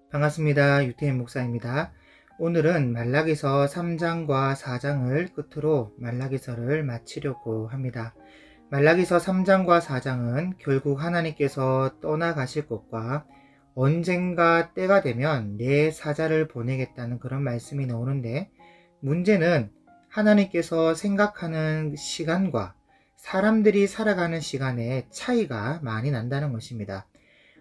반갑습니다. 유태인 목사입니다. 오늘은 말라기서 3장과 4장을 끝으로 말라기서를 마치려고 합니다. 말라기서 3장과 4장은 결국 하나님께서 떠나가실 것과 언젠가 때가 되면 내 사자를 보내겠다는 그런 말씀이 나오는데, 문제는 하나님께서 생각하는 시간과 사람들이 살아가는 시간에 차이가 많이 난다는 것입니다.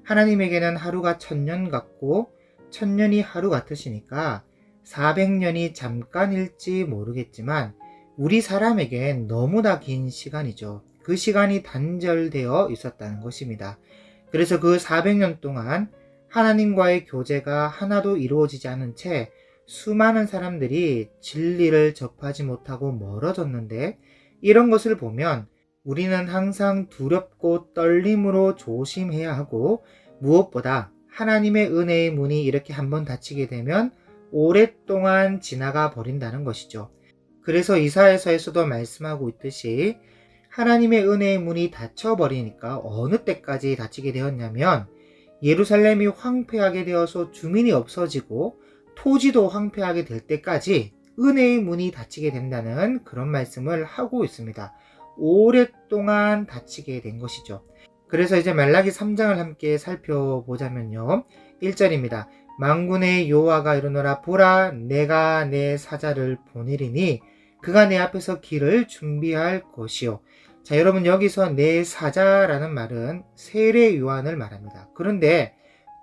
하나님에게는 하루가 1000년 같고 1000년이 하루 같으시니까 400년이 잠깐일지 모르겠지만 우리 사람에겐 너무나 긴 시간이죠. 그 시간이 단절되어 있었다는 것입니다. 그래서 그 400년 동안 하나님과의 교제가 하나도 이루어지지 않은 채 수많은 사람들이 진리를 접하지 못하고 멀어졌는데, 이런 것을 보면 우리는 항상 두렵고 떨림으로 조심해야 하고, 무엇보다 하나님의 은혜의 문이 이렇게 한번 닫히게 되면 오랫동안 지나가 버린다는 것이죠. 그래서 이사야서에서도 말씀하고 있듯이 하나님의 은혜의 문이 닫혀버리니까 어느 때까지 닫히게 되었냐면, 예루살렘이 황폐하게 되어서 주민이 없어지고 토지도 황폐하게 될 때까지 은혜의 문이 닫히게 된다는 그런 말씀을 하고 있습니다. 오랫동안 닫히게 된 것이죠. 그래서 이제 말라기 3장을 함께 살펴보자면요. 1절입니다. 만군의 여호와가 이르노라, 보라, 내가 내 사자를 보내리니 그가 내 앞에서 길을 준비할 것이요. 자, 여러분, 여기서 내 사자라는 말은 세례 요한을 말합니다. 그런데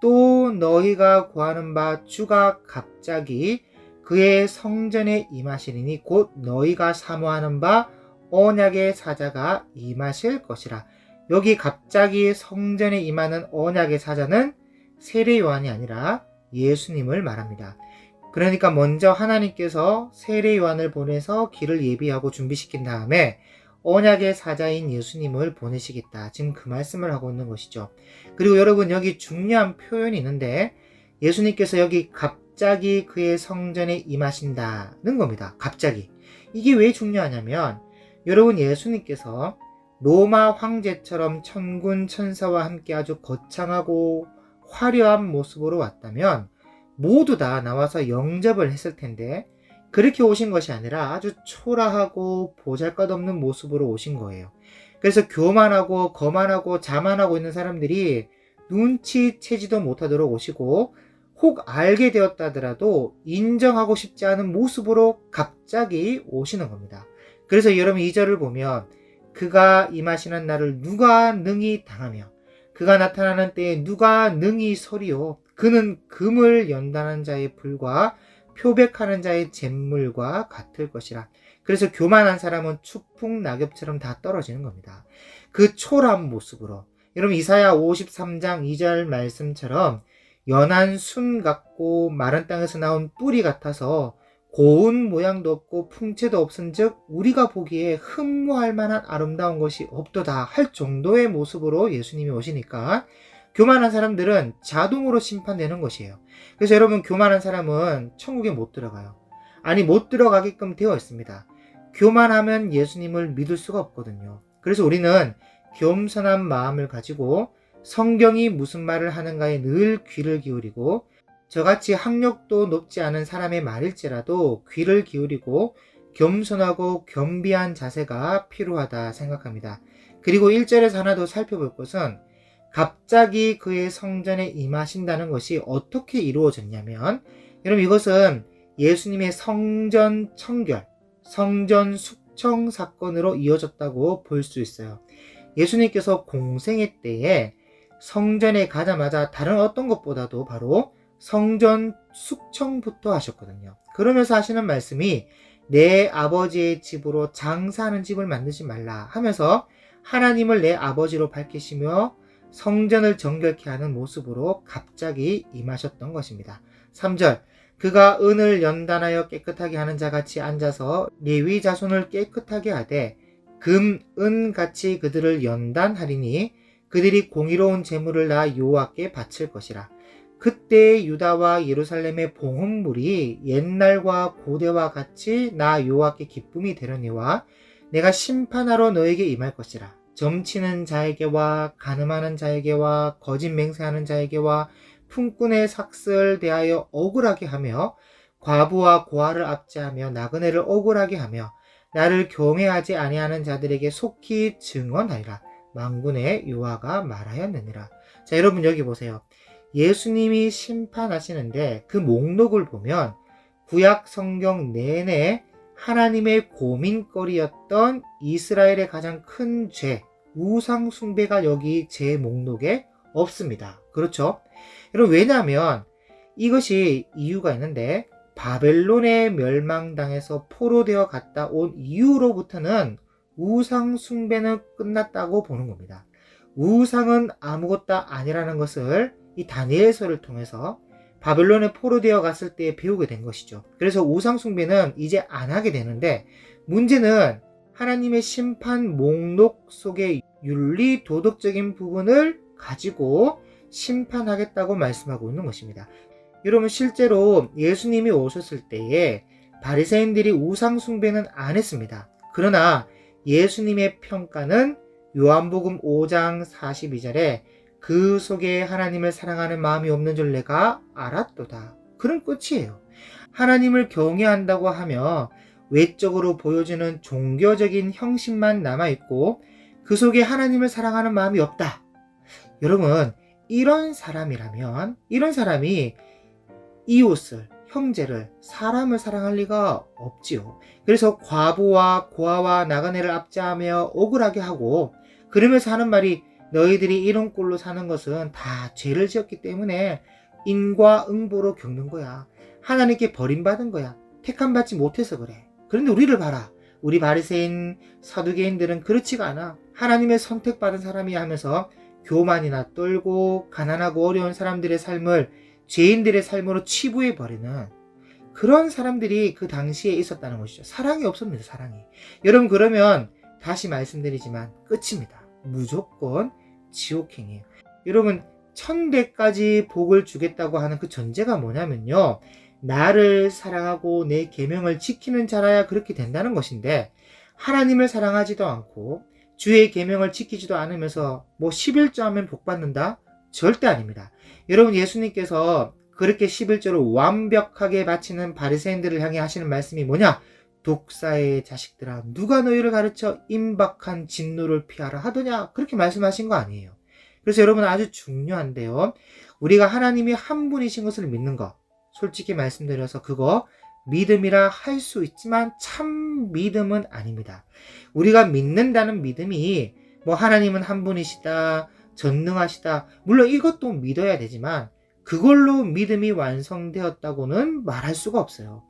또 너희가 구하는 바 주가 갑자기 그의 성전에 임하시리니 곧 너희가 사모하는 바 언약의 사자가 임하실 것이라. 여기 갑자기 성전에 임하는 언약의 사자는 세례 요한이 아니라 예수님을 말합니다. 그러니까 먼저 하나님께서 세례 요한을 보내서 길을 예비하고 준비시킨 다음에 언약의 사자인 예수님을 보내시겠다, 지금 그 말씀을 하고 있는 것이죠. 그리고 여러분, 여기 중요한 표현이 있는데, 예수님께서 여기 갑자기 그의 성전에 임하신다는 겁니다. 갑자기. 이게 왜 중요하냐면, 여러분, 예수님께서 로마 황제처럼 천군 천사와 함께 아주 거창하고 화려한 모습으로 왔다면 모두 다 나와서 영접을 했을 텐데, 그렇게 오신 것이 아니라 아주 초라하고 보잘것없는 모습으로 오신 거예요. 그래서 교만하고 거만하고 자만하고 있는 사람들이 눈치채지도 못하도록 오시고, 혹 알게 되었다더라도 인정하고 싶지 않은 모습으로 갑자기 오시는 겁니다. 그래서 여러분, 2절을 보면 그가 임하시는 날을 누가 능히 당하며 그가 나타나는 때에 누가 능히 서리요. 그는 금을 연단한 자의 불과 표백하는 자의 잿물과 같을 것이라. 그래서 교만한 사람은 추풍 낙엽처럼 다 떨어지는 겁니다. 그 초라한 모습으로. 여러분, 이사야 53장 2절 말씀처럼 연한 순 같고 마른 땅에서 나온 뿌리 같아서 고운 모양도 없고 풍채도 없은즉 우리가 보기에 흠모할 만한 아름다운 것이 없도다 할 정도의 모습으로 예수님이 오시니까 교만한 사람들은 자동으로 심판되는 것이에요. 그래서 여러분, 교만한 사람은 천국에 못 들어가요. 아니, 못 들어가게끔 되어 있습니다. 교만하면 예수님을 믿을 수가 없거든요. 그래서 우리는 겸손한 마음을 가지고 성경이 무슨 말을 하는가에 늘 귀를 기울이고, 저같이 학력도 높지 않은 사람의 말일지라도 귀를 기울이고 겸손하고 겸비한 자세가 필요하다 생각합니다. 그리고 1절에서 하나 더 살펴볼 것은, 갑자기 그의 성전에 임하신다는 것이 어떻게 이루어졌냐면, 여러분, 이것은 예수님의 성전 청결, 성전 숙청 사건으로 이어졌다고 볼 수 있어요. 예수님께서 공생애 때에 성전에 가자마자 다른 어떤 것보다도 바로 성전 숙청부터 하셨거든요. 그러면서 하시는 말씀이 내 아버지의 집으로 장사하는 집을 만들지 말라 하면서 하나님을 내 아버지로 밝히시며 성전을 정결케 하는 모습으로 갑자기 임하셨던 것입니다. 3절, 그가 은을 연단하여 깨끗하게 하는 자같이 앉아서 레위 자손을 깨끗하게 하되 금, 은 같이 그들을 연단하리니 그들이 공의로운 제물을 나 여호와께 바칠 것이라. 그때 유다와 예루살렘의 봉헌물이 옛날과 고대와 같이 나 여호와께 기쁨이 되려니와 내가 심판하러 너에게 임할 것이라. 점치는 자에게와 간음하는 자에게와 거짓 맹세하는 자에게와 품꾼의 삭슬 대하여 억울하게 하며 과부와 고아를 압제하며 나그네를 억울하게 하며 나를 경외하지 아니하는 자들에게 속히 증언하리라. 만군의 여호와가 말하였느니라. 자, 여러분 여기 보세요. 예수님이 심판하시는데 그 목록을 보면 구약 성경 내내 하나님의 고민거리였던 이스라엘의 가장 큰 죄, 우상 숭배가 여기 제 목록에 없습니다. 그렇죠? 여러분, 왜냐하면 이것이 이유가 있는데 바벨론에 멸망당해서 포로되어 갔다 온 이후로부터는 우상 숭배는 끝났다고 보는 겁니다. 우상은 아무것도 아니라는 것을 이 다니엘서를 통해서 바벨론에 포로되어 갔을 때 배우게 된 것이죠. 그래서 우상 숭배는 이제 안 하게 되는데, 문제는 하나님의 심판 목록 속의 윤리 도덕적인 부분을 가지고 심판하겠다고 말씀하고 있는 것입니다. 여러분, 실제로 예수님이 오셨을 때에 바리새인들이 우상 숭배는 안 했습니다. 그러나 예수님의 평가는 요한복음 5장 42절에 그 속에 하나님을 사랑하는 마음이 없는 줄 내가 알았도다. 그런 끝이에요. 하나님을 경외한다고 하며 외적으로 보여주는 종교적인 형식만 남아있고 그 속에 하나님을 사랑하는 마음이 없다. 여러분, 이런 사람이라면, 이런 사람이 이웃을, 형제를, 사람을 사랑할 리가 없지요. 그래서 과부와 고아와 나그네를 압제하며 억울하게 하고, 그러면서 하는 말이 너희들이 이런 꼴로 사는 것은 다 죄를 지었기 때문에 인과응보로 겪는 거야. 하나님께 버림받은 거야. 택함받지 못해서 그래. 그런데 우리를 봐라. 우리 바리새인 사두개인들은 그렇지가 않아. 하나님의 선택받은 사람이 하면서 교만이나 떨고 가난하고 어려운 사람들의 삶을 죄인들의 삶으로 치부해버리는 그런 사람들이 그 당시에 있었다는 것이죠. 사랑이 없습니다. 사랑이. 여러분, 그러면 다시 말씀드리지만 끝입니다. 무조건 지옥행이에요. 여러분, 1000대까지 복을 주겠다고 하는 그 전제가 뭐냐면요, 나를 사랑하고 내 계명을 지키는 자라야 그렇게 된다는 것인데, 하나님을 사랑하지도 않고 주의 계명을 지키지도 않으면서 11조 하면 복 받는다? 절대 아닙니다. 여러분, 예수님께서 그렇게 11조를 완벽하게 바치는 바리새인들을 향해 하시는 말씀이 뭐냐? 독사의 자식들아, 누가 너희를 가르쳐 임박한 진노를 피하라 하더냐? 그렇게 말씀하신 거 아니에요. 그래서 여러분, 아주 중요한데요, 우리가 하나님이 한 분이신 것을 믿는 것, 솔직히 말씀드려서 그거 믿음이라 할 수 있지만 참 믿음은 아닙니다. 우리가 믿는다는 믿음이 하나님은 한 분이시다, 전능하시다, 물론 이것도 믿어야 되지만 그걸로 믿음이 완성되었다고는 말할 수가 없어요.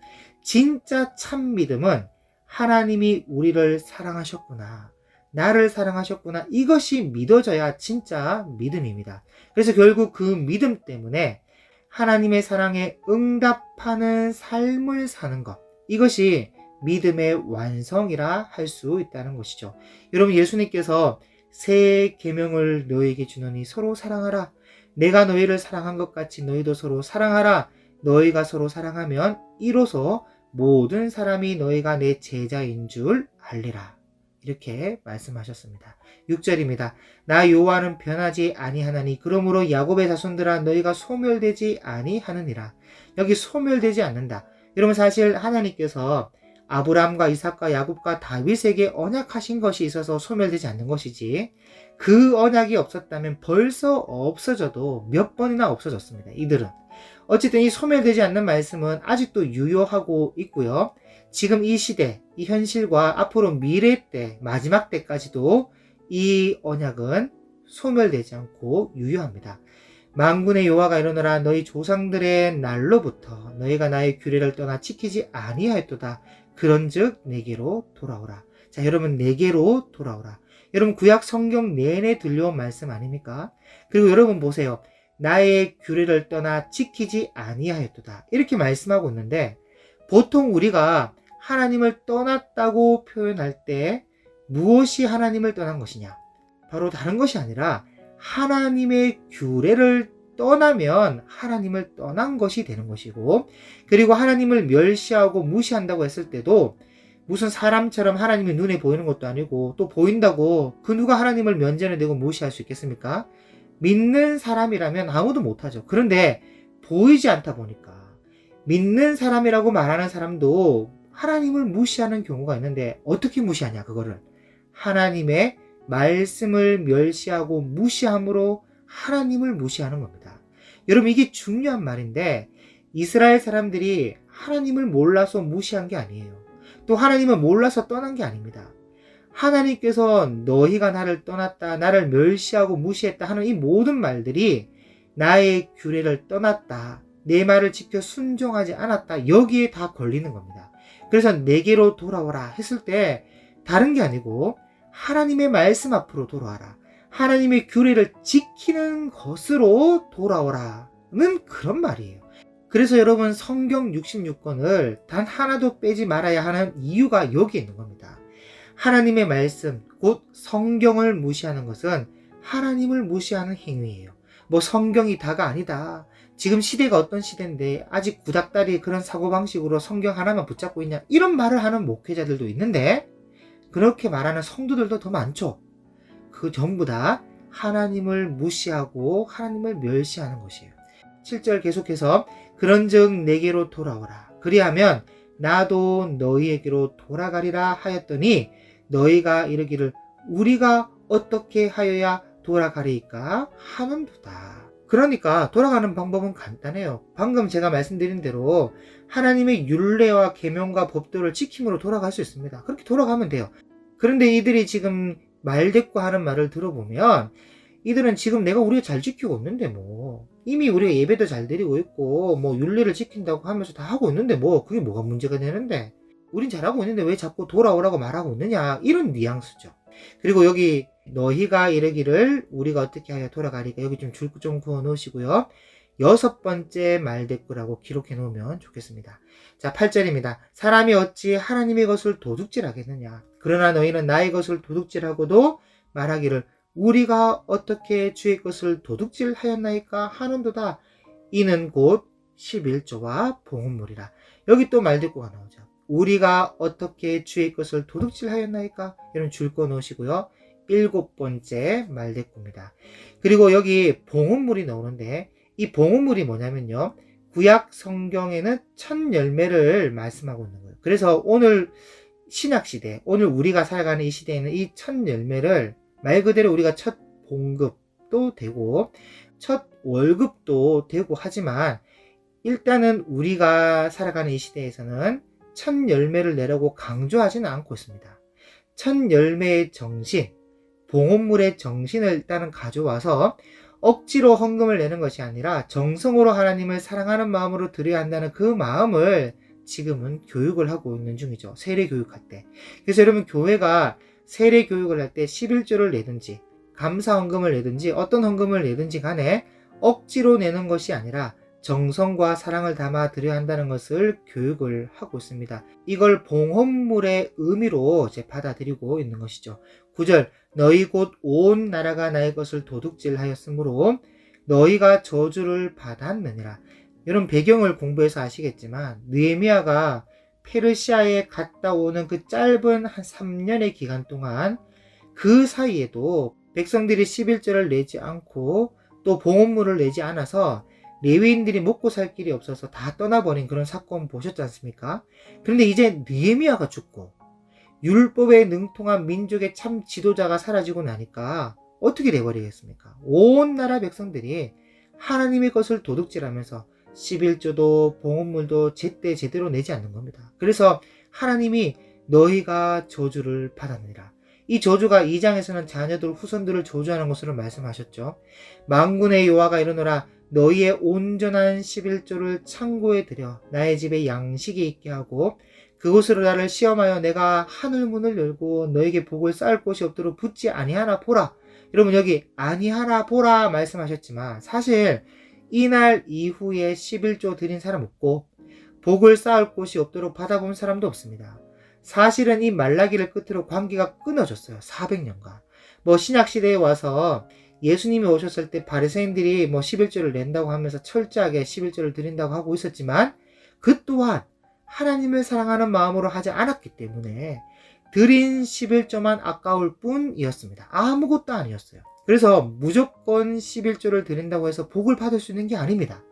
진짜 참 믿음은 하나님이 우리를 사랑하셨구나, 나를 사랑하셨구나, 이것이 믿어져야 진짜 믿음입니다. 그래서 결국 그 믿음 때문에 하나님의 사랑에 응답하는 삶을 사는 것, 이것이 믿음의 완성이라 할 수 있다는 것이죠. 여러분, 예수님께서 새 계명을 너희에게 주노니 서로 사랑하라. 내가 너희를 사랑한 것 같이 너희도 서로 사랑하라. 너희가 서로 사랑하면 이로써 모든 사람이 너희가 내 제자인 줄 알리라. 이렇게 말씀하셨습니다. 6절입니다. 나 여호와는 변하지 아니하나니 그러므로 야곱의 자손들아 너희가 소멸되지 아니하느니라. 여기 소멸되지 않는다. 여러분, 사실 하나님께서 아브라함과 이삭과 야곱과 다윗에게 언약하신 것이 있어서 소멸되지 않는 것이지, 그 언약이 없었다면 벌써 없어져도 몇 번이나 없어졌습니다. 이들은. 어쨌든 이 소멸되지 않는 말씀은 아직도 유효하고 있고요. 지금 이 시대, 이 현실과 앞으로 미래 때, 마지막 때까지도 이 언약은 소멸되지 않고 유효합니다. 만군의 여호와가 이르노라. 너희 조상들의 날로부터 너희가 나의 규례를 떠나 지키지 아니하였도다. 그런즉 내게로 돌아오라. 자, 여러분, 내게로 돌아오라. 여러분, 구약 성경 내내 들려온 말씀 아닙니까? 그리고 여러분 보세요. 나의 규례를 떠나 지키지 아니하였도다. 이렇게 말씀하고 있는데, 보통 우리가 하나님을 떠났다고 표현할 때 무엇이 하나님을 떠난 것이냐? 바로 다른 것이 아니라 하나님의 규례를 떠나면 하나님을 떠난 것이 되는 것이고, 그리고 하나님을 멸시하고 무시한다고 했을 때도 무슨 사람처럼 하나님이 눈에 보이는 것도 아니고, 또 보인다고 그 누가 하나님을 면전에 대고 무시할 수 있겠습니까? 믿는 사람이라면 아무도 못하죠. 그런데 보이지 않다 보니까 믿는 사람이라고 말하는 사람도 하나님을 무시하는 경우가 있는데, 어떻게 무시하냐 그거를. 하나님의 말씀을 멸시하고 무시함으로 하나님을 무시하는 겁니다. 여러분, 이게 중요한 말인데, 이스라엘 사람들이 하나님을 몰라서 무시한 게 아니에요. 또 하나님을 몰라서 떠난 게 아닙니다. 하나님께서 너희가 나를 떠났다, 나를 멸시하고 무시했다 하는 이 모든 말들이 나의 규례를 떠났다, 내 말을 지켜 순종하지 않았다, 여기에 다 걸리는 겁니다. 그래서 내게로 돌아오라 했을 때 다른 게 아니고 하나님의 말씀 앞으로 돌아와라, 하나님의 규례를 지키는 것으로 돌아오라는 그런 말이에요. 그래서 여러분, 성경 66권을 단 하나도 빼지 말아야 하는 이유가 여기 있는 겁니다. 하나님의 말씀, 곧 성경을 무시하는 것은 하나님을 무시하는 행위예요. 뭐 성경이 다가 아니다, 지금 시대가 어떤 시대인데 아직 구닥다리 그런 사고방식으로 성경 하나만 붙잡고 있냐, 이런 말을 하는 목회자들도 있는데, 그렇게 말하는 성도들도 더 많죠. 그 전부 다 하나님을 무시하고 하나님을 멸시하는 것이에요. 7절 계속해서 그런즉 내게로 돌아오라, 그리하면 나도 너희에게로 돌아가리라 하였더니 너희가 이르기를 우리가 어떻게 하여야 돌아가리이까 하는도다. 그러니까 돌아가는 방법은 간단해요. 방금 제가 말씀드린 대로 하나님의 율례와 계명과 법도를 지킴으로 돌아갈 수 있습니다. 그렇게 돌아가면 돼요. 그런데 이들이 지금 말대꾸하는 말을 들어보면, 이들은 지금 내가 우리가 잘 지키고 있는데 뭐 이미 우리가 예배도 잘 드리고 있고 뭐 율례를 지킨다고 하면서 다 하고 있는데 뭐 그게 뭐가 문제가 되는데, 우린 잘하고 있는데 왜 자꾸 돌아오라고 말하고 있느냐, 이런 뉘앙스죠. 그리고 여기 너희가 이르기를 우리가 어떻게 하여 돌아가리까, 여기 좀 줄 좀 그어 놓으시고요. 6번째 말대꾸라고 기록해 놓으면 좋겠습니다. 자, 8절입니다. 사람이 어찌 하나님의 것을 도둑질하겠느냐, 그러나 너희는 나의 것을 도둑질하고도 말하기를 우리가 어떻게 주의 것을 도둑질하였나이까 하는도다. 이는 곧 11조와 봉헌물이라. 여기 또 말대꾸가 나오죠. 우리가 어떻게 주의 것을 도둑질하였나이까, 이런 줄 꺼 놓으시고요. 7번째 말대꾸입니다. 그리고 여기 봉헌물이 나오는데, 이 봉헌물이 뭐냐면요, 구약 성경에는 첫 열매를 말씀하고 있는 거예요. 그래서 오늘 신약시대, 오늘 우리가 살아가는 이 시대에는 이 첫 열매를 말 그대로 우리가 첫 봉급도 되고 첫 월급도 되고 하지만, 일단은 우리가 살아가는 이 시대에서는 첫 열매를 내라고 강조하지는 않고 있습니다. 첫 열매의 정신, 봉헌물의 정신을 일단은 가져와서 억지로 헌금을 내는 것이 아니라 정성으로 하나님을 사랑하는 마음으로 드려야 한다는 그 마음을 지금은 교육을 하고 있는 중이죠. 세례 교육할 때. 그래서 여러분, 교회가 세례 교육을 할 때 11조를 내든지 감사 헌금을 내든지 어떤 헌금을 내든지 간에 억지로 내는 것이 아니라 정성과 사랑을 담아 드려야 한다는 것을 교육을 하고 있습니다. 이걸 봉헌물의 의미로 이제 받아들이고 있는 것이죠. 9절, 너희 곧 온 나라가 나의 것을 도둑질하였으므로 너희가 저주를 받았느니라. 이런 배경을 공부해서 아시겠지만, 느헤미야가 페르시아에 갔다 오는 그 짧은 한 3년의 기간 동안, 그 사이에도 백성들이 11절을 내지 않고 또 봉헌물을 내지 않아서 레위인들이 먹고 살 길이 없어서 다 떠나버린 그런 사건 보셨지 않습니까? 그런데 이제 느헤미야가 죽고 율법에 능통한 민족의 참 지도자가 사라지고 나니까 어떻게 돼버리겠습니까? 온 나라 백성들이 하나님의 것을 도둑질하면서 11조도 봉헌물도 제때 제대로 내지 않는 겁니다. 그래서 하나님이 너희가 저주를 받았느니라. 이 저주가 2장에서는 자녀들 후손들을 저주하는 것으로 말씀하셨죠. 만군의 여호와가 이르노라, 너희의 온전한 11조를 창고에 들여 나의 집에 양식이 있게 하고 그곳으로 나를 시험하여 내가 하늘 문을 열고 너에게 복을 쌓을 곳이 없도록 붙지 아니하나 보라. 여러분, 여기 아니하나 보라 말씀하셨지만 사실 이날 이후에 11조 드린 사람 없고 복을 쌓을 곳이 없도록 받아본 사람도 없습니다. 사실은 이 말라기를 끝으로 관계가 끊어졌어요. 400년간. 신약시대에 와서 예수님이 오셨을 때 바리새인들이 11조를 낸다고 하면서 철저하게 11조를 드린다고 하고 있었지만, 그 또한 하나님을 사랑하는 마음으로 하지 않았기 때문에 드린 11조만 아까울 뿐이었습니다. 아무것도 아니었어요. 그래서 무조건 11조를 드린다고 해서 복을 받을 수 있는 게 아닙니다.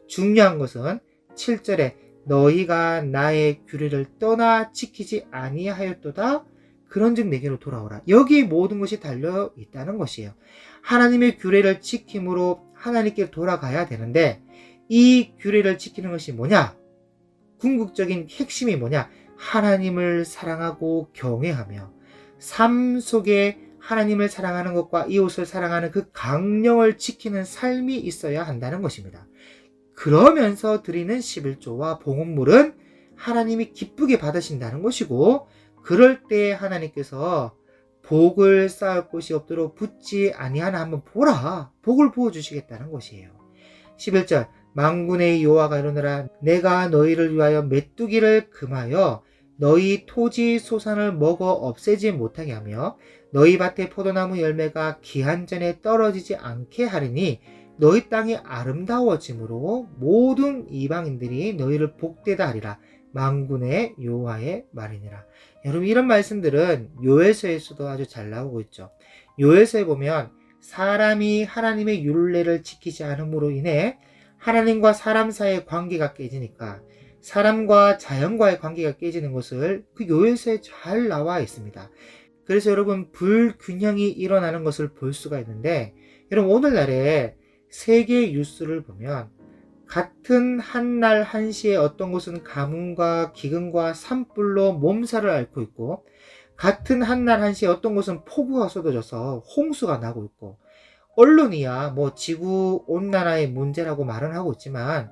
중요한 것은 7절에 너희가 나의 규례를 떠나 지키지 아니하였도다. 그런즉 내게로 돌아오라. 여기에 모든 것이 달려 있다는 것이에요. 하나님의 규례를 지킴으로 하나님께 돌아가야 되는데 이 규례를 지키는 것이 뭐냐? 궁극적인 핵심이 뭐냐? 하나님을 사랑하고 경외하며 삶 속에 하나님을 사랑하는 것과 이웃을 사랑하는 그 강령을 지키는 삶이 있어야 한다는 것입니다. 그러면서 드리는 11조와 봉헌물은 하나님이 기쁘게 받으신다는 것이고, 그럴 때 하나님께서 복을 쌓을 곳이 없도록 붙지 아니하나 한번 보라. 복을 부어주시겠다는 것이에요. 11절 만군의 여호와가 이르노라 내가 너희를 위하여 메뚜기를 금하여 너희 토지 소산을 먹어 없애지 못하게 하며 너희 밭의 포도나무 열매가 기한 전에 떨어지지 않게 하리니 너희 땅이 아름다워짐으로 모든 이방인들이 너희를 복되다 하리라. 만군의 여호와의 말이니라. 여러분, 이런 말씀들은 요엘서에서도 아주 잘 나오고 있죠. 요엘서에 보면 사람이 하나님의 율례를 지키지 않음으로 인해 하나님과 사람 사이의 관계가 깨지니까 사람과 자연과의 관계가 깨지는 것을 그 요엘서에 잘 나와 있습니다. 그래서 여러분, 불균형이 일어나는 것을 볼 수가 있는데, 여러분, 오늘날에 세계 뉴스를 보면 같은 한날 한시에 어떤 곳은 가뭄과 기근과 산불로 몸살을 앓고 있고, 같은 한날 한시에 어떤 곳은 폭우가 쏟아져서 홍수가 나고 있고, 언론이야 뭐 지구 온난화의 문제라고 말은 하고 있지만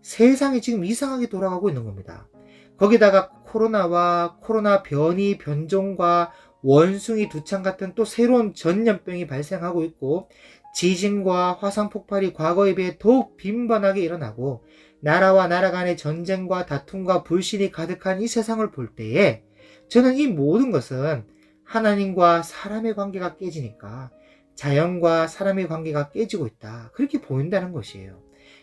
세상이 지금 이상하게 돌아가고 있는 겁니다. 거기다가 코로나와 코로나 변이 변종과 원숭이 두창 같은 또 새로운 전염병이 발생하고 있고, 지진과 화산 폭발이 과거에 비해 더욱 빈번하게 일어나고, 나라와 나라 간의 전쟁과 다툼과 불신이 가득한 이 세상을 볼 때에 저는 이 모든 것은 하나님과 사람의 관계가 깨지니까 자연과 사람의 관계가 깨지고 있다, 그렇게 보인다는 것이에요.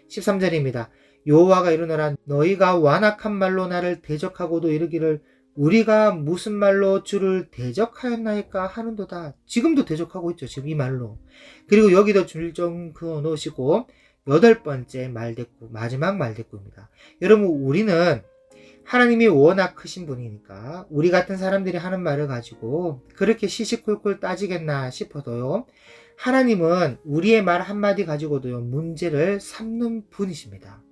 13절입니다. 여호와가 이르노라 너희가 완악한 말로 나를 대적하고도 이르기를 우리가 무슨 말로 주를 대적하였나이까 하는도다. 지금도 대적하고 있죠, 지금 이 말로. 그리고 여기도 줄 좀 그어 놓으시고 8번째 말대꾸, 마지막 말대꾸입니다. 여러분, 우리는 하나님이 워낙 크신 분이니까 우리 같은 사람들이 하는 말을 가지고 그렇게 시시콜콜 따지겠나 싶어도요, 하나님은 우리의 말 한마디 가지고도요 문제를 삼는 분이십니다.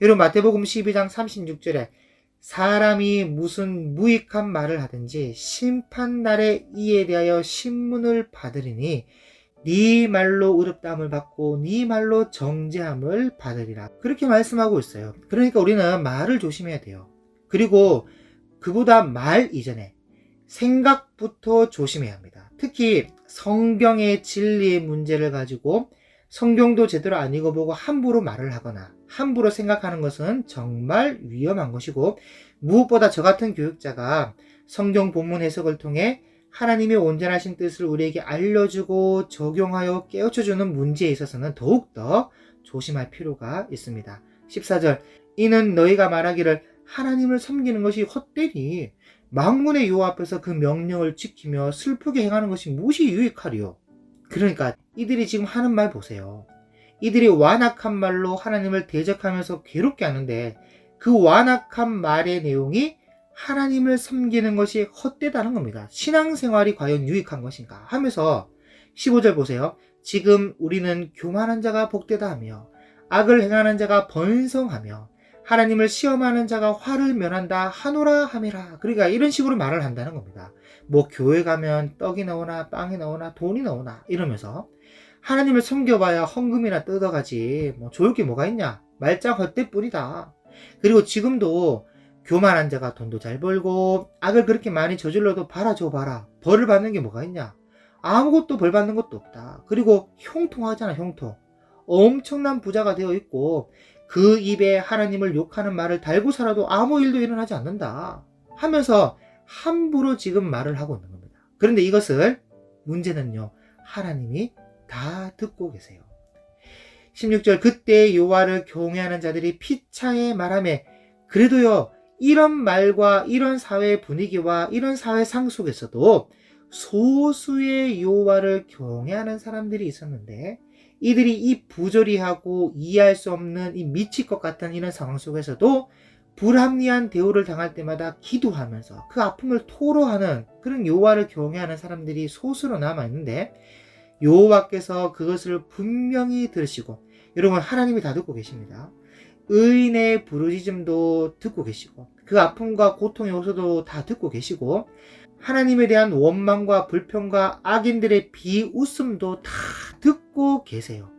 여러분, 마태복음 12장 36절에 사람이 무슨 무익한 말을 하든지 심판날에 이에 대하여 신문을 받으리니 네 말로 의롭다함을 받고 네 말로 정죄함을 받으리라, 그렇게 말씀하고 있어요. 그러니까 우리는 말을 조심해야 돼요. 그리고 그보다 말 이전에 생각부터 조심해야 합니다. 특히 성경의 진리의 문제를 가지고 성경도 제대로 안 읽어보고 함부로 말을 하거나 함부로 생각하는 것은 정말 위험한 것이고, 무엇보다 저 같은 교육자가 성경 본문 해석을 통해 하나님의 온전하신 뜻을 우리에게 알려주고 적용하여 깨우쳐주는 문제에 있어서는 더욱더 조심할 필요가 있습니다. 14절 이는 너희가 말하기를 하나님을 섬기는 것이 헛되니 만군의 여호와 앞에서 그 명령을 지키며 슬프게 행하는 것이 무엇이 유익하리요. 그러니까 이들이 지금 하는 말 보세요. 이들이 완악한 말로 하나님을 대적하면서 괴롭게 하는데 그 완악한 말의 내용이 하나님을 섬기는 것이 헛되다는 겁니다. 신앙생활이 과연 유익한 것인가 하면서 15절 보세요. 지금 우리는 교만한 자가 복되다 하며 악을 행하는 자가 번성하며 하나님을 시험하는 자가 화를 면한다 하노라 함이라. 그러니까 이런 식으로 말을 한다는 겁니다. 뭐 교회 가면 떡이 나오나 빵이 나오나 돈이 나오나 이러면서 하나님을 섬겨봐야 헌금이나 뜯어가지 뭐 좋을 게 뭐가 있냐, 말짱 헛되뿐이다. 그리고 지금도 교만한 자가 돈도 잘 벌고 악을 그렇게 많이 저질러도 봐라 벌을 받는 게 뭐가 있냐, 아무것도 벌 받는 것도 없다. 그리고 형통하잖아, 형통. 엄청난 부자가 되어 있고 그 입에 하나님을 욕하는 말을 달고 살아도 아무 일도 일어나지 않는다 하면서 함부로 지금 말을 하고 있는 겁니다. 그런데 이것을 문제는요, 하나님이 다 듣고 계세요. 16절 그때 여호와를 경외하는 자들이 피차에 말하매 그래도요, 이런 말과 이런 사회 분위기와 이런 사회상 속에서도 소수의 여호와를 경외하는 사람들이 있었는데, 이들이 이 부조리하고 이해할 수 없는 이 미칠 것 같은 이런 상황 속에서도 불합리한 대우를 당할 때마다 기도하면서 그 아픔을 토로하는 그런 여호와를 경외하는 사람들이 소수로 남아 있는데, 여호와께서 그것을 분명히 들으시고, 여러분, 하나님이 다 듣고 계십니다. 의인의 부르짖음도 듣고 계시고, 그 아픔과 고통의 호소도 다 듣고 계시고, 하나님에 대한 원망과 불평과 악인들의 비웃음도 다 듣고 계세요.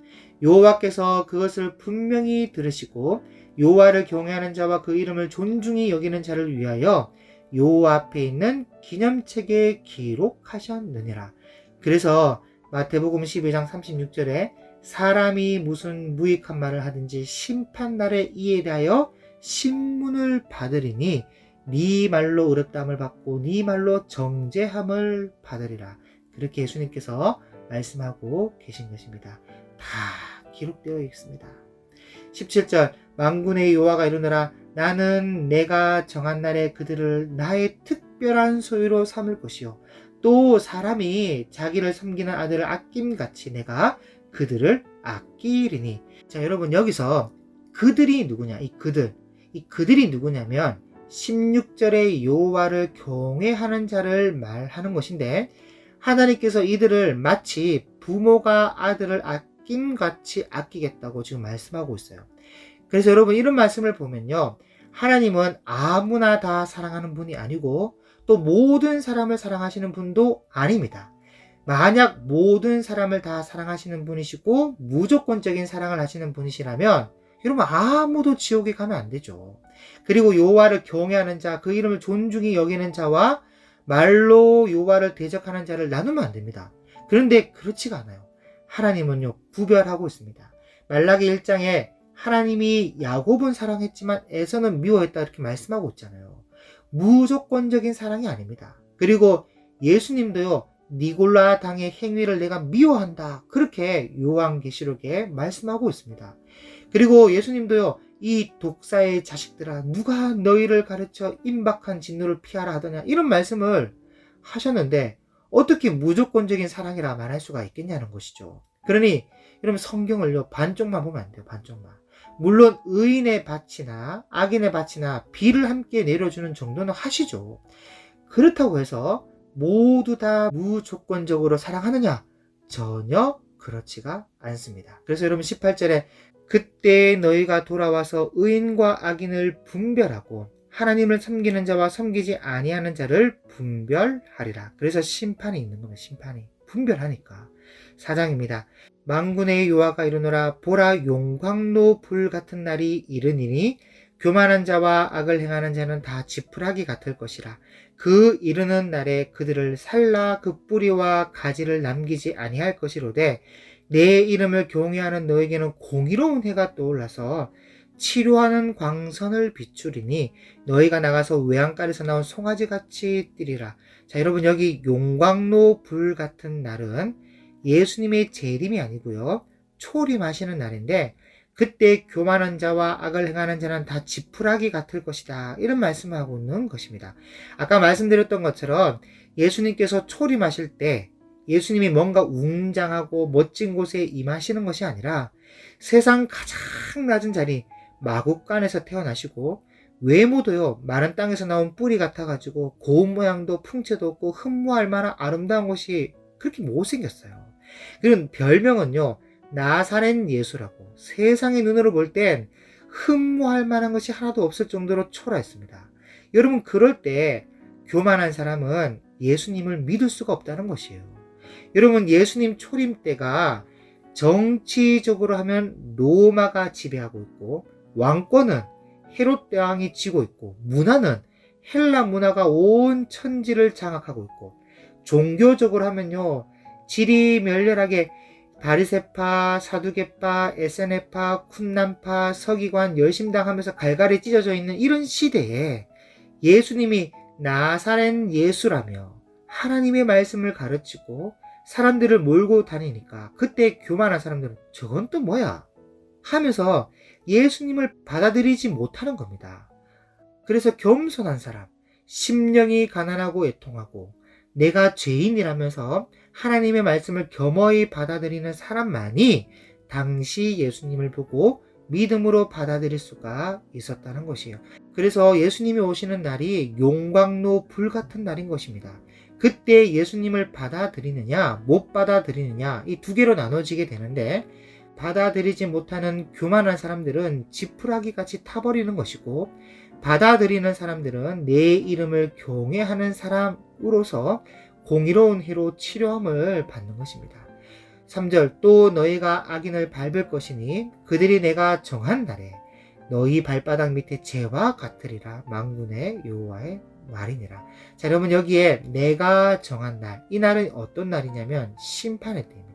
여호와께서 그것을 분명히 들으시고, 여호와를 경외하는 자와 그 이름을 존중히 여기는 자를 위하여 여호와 앞에 있는 기념책에 기록하셨느니라. 그래서 마태복음 12장 36절에 사람이 무슨 무익한 말을 하든지 심판날에 이에 대하여 신문을 받으리니 네 말로 의롭다함을 받고 네 말로 정죄함을 받으리라. 그렇게 예수님께서 말씀하고 계신 것입니다. 다 기록되어 있습니다. 17절 만군의 여호와가 이르노라 나는 내가 정한 날에 그들을 나의 특별한 소유로 삼을 것이요 또 사람이 자기를 섬기는 아들을 아낌같이 내가 그들을 아끼리니. 자, 여러분, 여기서 그들이 누구냐? 이 그들이 누구냐면 16절에 여호와를 경외하는 자를 말하는 것인데, 하나님께서 이들을 마치 부모가 아들을 아낌같이 아끼겠다고 지금 말씀하고 있어요. 그래서 여러분, 이런 말씀을 보면요, 하나님은 아무나 다 사랑하는 분이 아니고 또 모든 사람을 사랑하시는 분도 아닙니다. 만약 모든 사람을 다 사랑하시는 분이시고 무조건적인 사랑을 하시는 분이시라면 여러분, 아무도 지옥에 가면 안 되죠. 그리고 여호와를 경외하는 자, 그 이름을 존중히 여기는 자와 말로 여호와를 대적하는 자를 나누면 안 됩니다. 그런데 그렇지가 않아요. 하나님은요, 구별하고 있습니다. 말라기 1장에 하나님이 야곱은 사랑했지만 에서는 미워했다 이렇게 말씀하고 있잖아요. 무조건적인 사랑이 아닙니다. 그리고 예수님도요, 니골라 당의 행위를 내가 미워한다 그렇게 요한계시록에 말씀하고 있습니다. 그리고 예수님도요, 이 독사의 자식들아 누가 너희를 가르쳐 임박한 진노를 피하라 하더냐 이런 말씀을 하셨는데 어떻게 무조건적인 사랑이라 말할 수가 있겠냐는 것이죠. 그러니 여러분, 성경을요 반쪽만 보면 안 돼요. 반쪽만. 물론 의인의 밭이나 악인의 밭이나 비를 함께 내려주는 정도는 하시죠. 그렇다고 해서 모두 다 무조건적으로 사랑하느냐? 전혀 그렇지가 않습니다. 그래서 여러분 18절에 그때 너희가 돌아와서 의인과 악인을 분별하고 하나님을 섬기는 자와 섬기지 아니하는 자를 분별하리라. 그래서 심판이 있는 겁니다. 심판이. 분별하니까. 4장입니다. 만군의 여호와가 이르노라 보라 용광로 불 같은 날이 이르니니 교만한 자와 악을 행하는 자는 다 지푸라기 같을 것이라. 그 이르는 날에 그들을 살라 그 뿌리와 가지를 남기지 아니할 것이로되 내 이름을 경외하는 너에게는 공의로운 해가 떠올라서 치료하는 광선을 비추리니 너희가 나가서 외양간에서 나온 송아지같이 뛰리라. 자, 여러분, 여기 용광로 불 같은 날은 예수님의 재림이 아니고요, 초림하시는 날인데 그때 교만한 자와 악을 행하는 자는 다 지푸라기 같을 것이다 이런 말씀을 하고 있는 것입니다. 아까 말씀드렸던 것처럼 예수님께서 초림하실 때 예수님이 뭔가 웅장하고 멋진 곳에 임하시는 것이 아니라 세상 가장 낮은 자리 마국간에서 태어나시고 외모도요 마른 땅에서 나온 뿌리 같아가지고 고운 모양도 풍채도 없고 흠모할 만한 아름다운 것이 그렇게 못생겼어요. 그런 별명은요 나사렛 예수라고, 세상의 눈으로 볼 땐 흠모할 만한 것이 하나도 없을 정도로 초라했습니다. 여러분, 그럴 때 교만한 사람은 예수님을 믿을 수가 없다는 것이에요. 여러분, 예수님 초림 때가 정치적으로 하면 로마가 지배하고 있고 왕권은 헤롯 대왕이 쥐고 있고 문화는 헬라 문화가 온 천지를 장악하고 있고 종교적으로 하면요 지리멸렬하게 바리새파, 사두개파, 에세네파, 쿰란파, 서기관, 열심당 하면서 갈갈이 찢어져 있는 이런 시대에 예수님이 나사렛 예수라며 하나님의 말씀을 가르치고 사람들을 몰고 다니니까 그때 교만한 사람들은 저건 또 뭐야? 하면서 예수님을 받아들이지 못하는 겁니다. 그래서 겸손한 사람, 심령이 가난하고 애통하고 내가 죄인이라면서 하나님의 말씀을 겸허히 받아들이는 사람만이 당시 예수님을 보고 믿음으로 받아들일 수가 있었다는 것이에요. 그래서 예수님이 오시는 날이 용광로 불 같은 날인 것입니다. 그때 예수님을 받아들이느냐 못 받아들이느냐 이 두 개로 나눠지게 되는데, 받아들이지 못하는 교만한 사람들은 지푸라기 같이 타버리는 것이고, 받아들이는 사람들은 내 이름을 경외하는 사람으로서 공의로운 해로 치료함을 받는 것입니다. 3절, 또 너희가 악인을 밟을 것이니 그들이 내가 정한 날에 너희 발바닥 밑에 재와 같으리라. 만군의 여호와의 말이니라. 자, 여러분, 여기에 내가 정한 날, 이 날은 어떤 날이냐면 심판의 때입니다.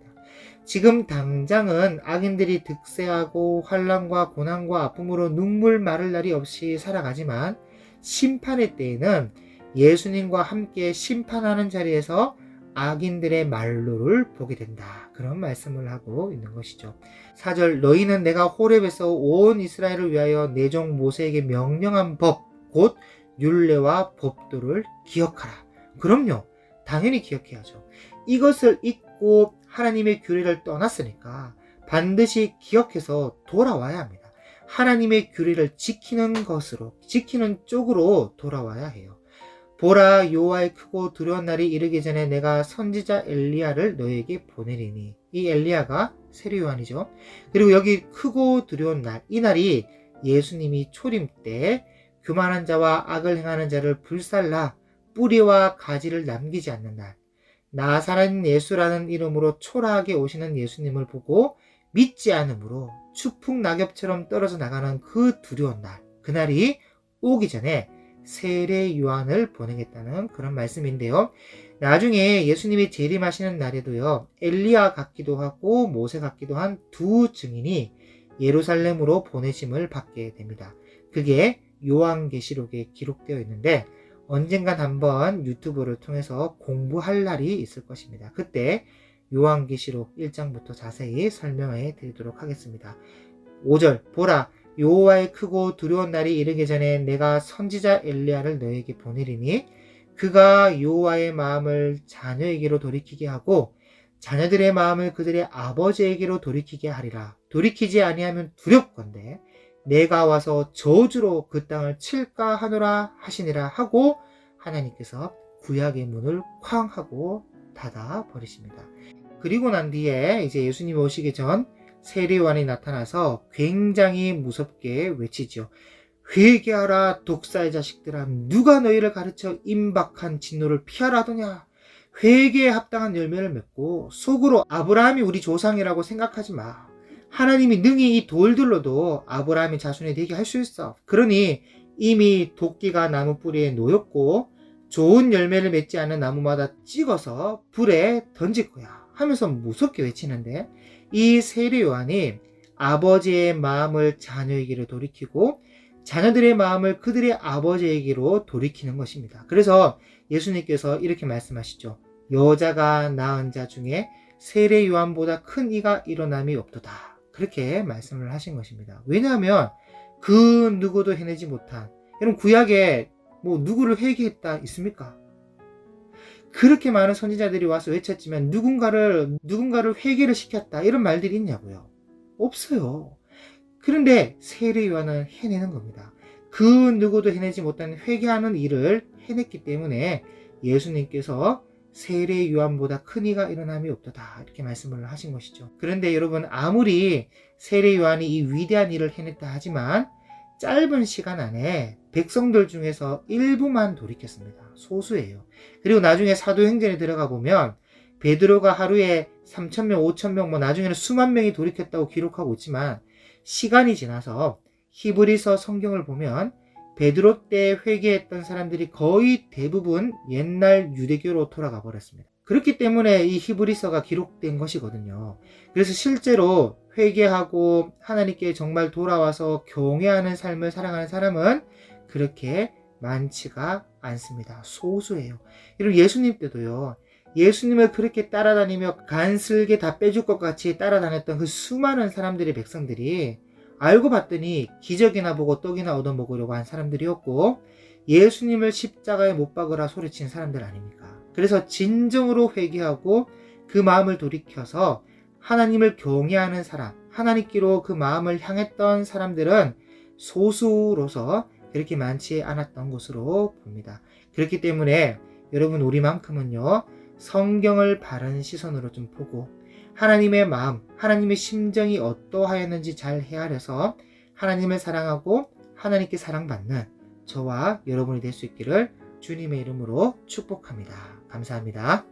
지금 당장은 악인들이 득세하고 환난과 고난과 아픔으로 눈물 마를 날이 없이 살아가지만, 심판의 때에는 예수님과 함께 심판하는 자리에서 악인들의 말로를 보게 된다. 그런 말씀을 하고 있는 것이죠. 4절, 너희는 내가 호렙에서 온 이스라엘을 위하여 내 종 모세에게 명령한 법, 곧 율례와 법도를 기억하라. 그럼요, 당연히 기억해야죠. 이것을 잊고 하나님의 규례를 떠났으니까 반드시 기억해서 돌아와야 합니다. 하나님의 규례를 지키는 것으로, 지키는 쪽으로 돌아와야 해요. 보라, 여호와의 크고 두려운 날이 이르기 전에 내가 선지자 엘리야를 너에게 보내리니. 이 엘리야가 세례 요한이죠. 그리고 여기 크고 두려운 날, 이 날이 예수님이 초림 때 교만한 자와 악을 행하는 자를 불살라 뿌리와 가지를 남기지 않는 날, 나사렛 예수라는 이름으로 초라하게 오시는 예수님을 보고 믿지 않으므로 추풍 낙엽처럼 떨어져 나가는 그 두려운 날, 그날이 오기 전에 세례 요한을 보내겠다는 그런 말씀인데요. 나중에 예수님이 재림하시는 날에도요, 엘리야 같기도 하고 모세 같기도 한 두 증인이 예루살렘으로 보내심을 받게 됩니다. 그게 요한계시록에 기록되어 있는데, 언젠간 한번 유튜브를 통해서 공부할 날이 있을 것입니다. 그때 요한계시록 1장부터 자세히 설명해 드리도록 하겠습니다. 5절, 보라, 여호와의 크고 두려운 날이 이르기 전에 내가 선지자 엘리야를 너에게 보내리니 그가 여호와의 마음을 자녀에게로 돌이키게 하고 자녀들의 마음을 그들의 아버지에게로 돌이키게 하리라. 돌이키지 아니하면 두렵건대 내가 와서 저주로 그 땅을 칠까 하노라 하시니라 하고, 하나님께서 구약의 문을 쾅 하고 닫아 버리십니다. 그리고 난 뒤에 이제 예수님이 오시기 전 세례 요한이 나타나서 굉장히 무섭게 외치죠. 회개하라 독사의 자식들아, 누가 너희를 가르쳐 임박한 진노를 피하라 하더냐. 회개에 합당한 열매를 맺고 속으로 아브라함이 우리 조상이라고 생각하지 마. 하나님이 능히 이 돌들로도 아브라함의 자손이 되게 할 수 있어. 그러니 이미 도끼가 나무 뿌리에 놓였고 좋은 열매를 맺지 않는 나무마다 찍어서 불에 던질 거야 하면서 무섭게 외치는데, 이 세례 요한이 아버지의 마음을 자녀에게로 돌이키고 자녀들의 마음을 그들의 아버지에게로 돌이키는 것입니다. 그래서 예수님께서 이렇게 말씀하시죠. 여자가 낳은 자 중에 세례 요한보다 큰 이가 일어남이 없도다. 그렇게 말씀을 하신 것입니다. 왜냐하면 그 누구도 해내지 못한, 여러분 구약에 뭐 누구를 회개했다 있습니까? 그렇게 많은 선지자들이 와서 외쳤지만 누군가를 회개를 시켰다 이런 말들이 있냐고요? 없어요. 그런데 세례 요한은 해내는 겁니다. 그 누구도 해내지 못한 회개하는 일을 해냈기 때문에 예수님께서 세례 요한보다 큰 이가 일어남이 없도다 이렇게 말씀을 하신 것이죠. 그런데 여러분, 아무리 세례 요한이 이 위대한 일을 해냈다 하지만 짧은 시간 안에 백성들 중에서 일부만 돌이켰습니다. 소수예요. 그리고 나중에 사도행전에 들어가 보면 베드로가 하루에 3,000명, 5,000명, 뭐 나중에는 수만 명이 돌이켰다고 기록하고 있지만, 시간이 지나서 히브리서 성경을 보면 베드로 때 회개했던 사람들이 거의 대부분 옛날 유대교로 돌아가 버렸습니다. 그렇기 때문에 이 히브리서가 기록된 것이거든요. 그래서 실제로 회개하고 하나님께 정말 돌아와서 경외하는 삶을 살아가는 사람은 그렇게 많지가 않습니다. 소수예요. 여러분, 예수님 때도요, 예수님을 그렇게 따라다니며 간슬게 다 빼줄 것 같이 따라다녔던 그 수많은 사람들의 백성들이 알고 봤더니 기적이나 보고 떡이나 얻어먹으려고 한 사람들이었고, 예수님을 십자가에 못 박으라 소리친 사람들 아닙니까? 그래서 진정으로 회개하고 그 마음을 돌이켜서 하나님을 경외하는 사람, 하나님께로 그 마음을 향했던 사람들은 소수로서 그렇게 많지 않았던 것으로 봅니다. 그렇기 때문에 여러분, 우리만큼은요, 성경을 바른 시선으로 좀 보고 하나님의 마음, 하나님의 심정이 어떠하였는지 잘 헤아려서 하나님을 사랑하고 하나님께 사랑받는 저와 여러분이 될 수 있기를 주님의 이름으로 축복합니다. 감사합니다.